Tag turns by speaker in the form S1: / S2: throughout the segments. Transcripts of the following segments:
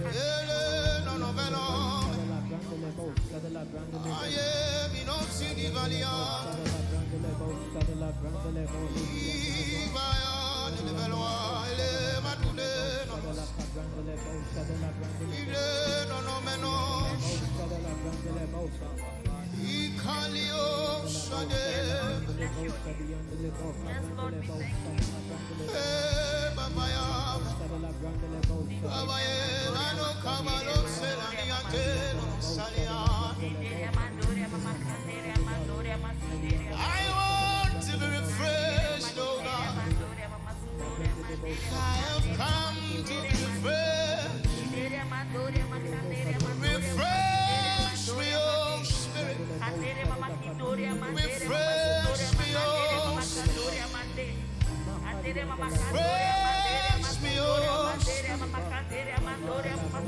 S1: Ele non velo. Aye, mi non si di valiante. Ivaya ne velo. Ele matune no. Ile no meno. Ikalio shade. Babaya. Babaya. Ano kamalo selaniate no salia. I want to be refreshed, oh God. I have come to be refreshed. Refresh me, oh Spirit. Refresh me, oh Spirit. Refresh me, oh Spirit.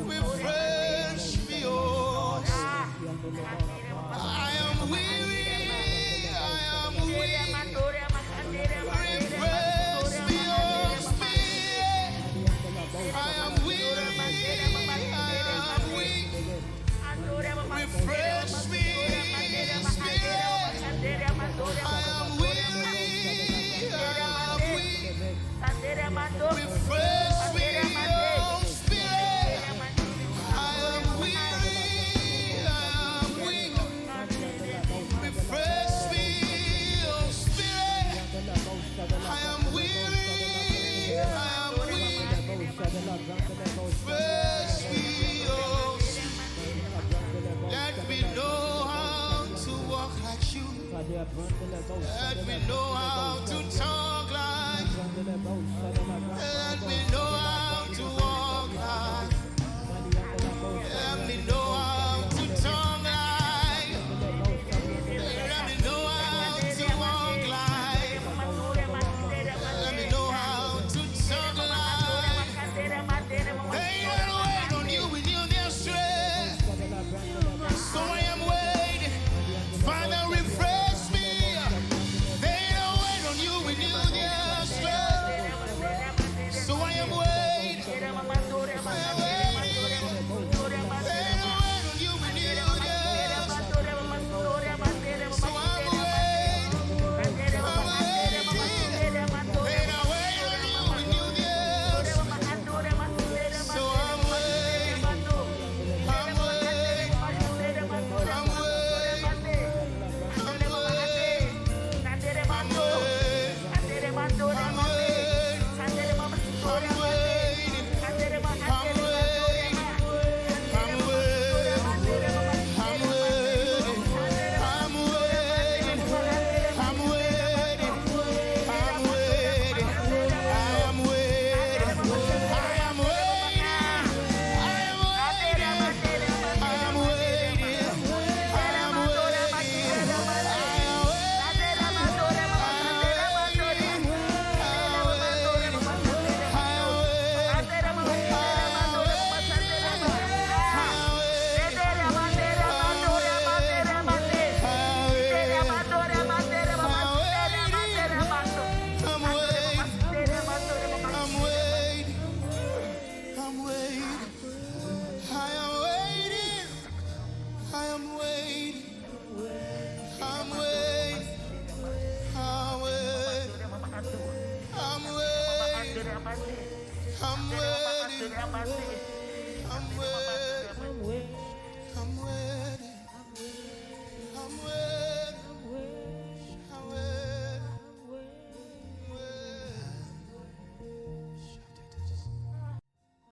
S1: Refresh me, oh Spirit. I am weary. I am weary. Refresh me, oh Spirit. I am weary. I am weak. Refresh me, Spirit. I am weary. I am weak. Refresh me, oh Spirit. I am weary. I am weak. Refresh me, oh Spirit. I am weary. I am weak. Refresh me, oh Spirit. Let me know how to walk like you. Let me know how to talk like. Let me know how to walk like. Let me know how to talk like. Let me know how to walk like. Let me know how to talk like. They don't wait on you with you their strength. So I am waiting. Father, refresh me. They don't wait on you with you their strength. So I am waiting. I am waiting. They don't wait on you with you their strength. So I'm waiting. I'm waiting. They don't wait on you with you their strength. So I'm waiting. I'm waiting. I'm waiting. I'm waiting. I'm waiting. I'm waiting.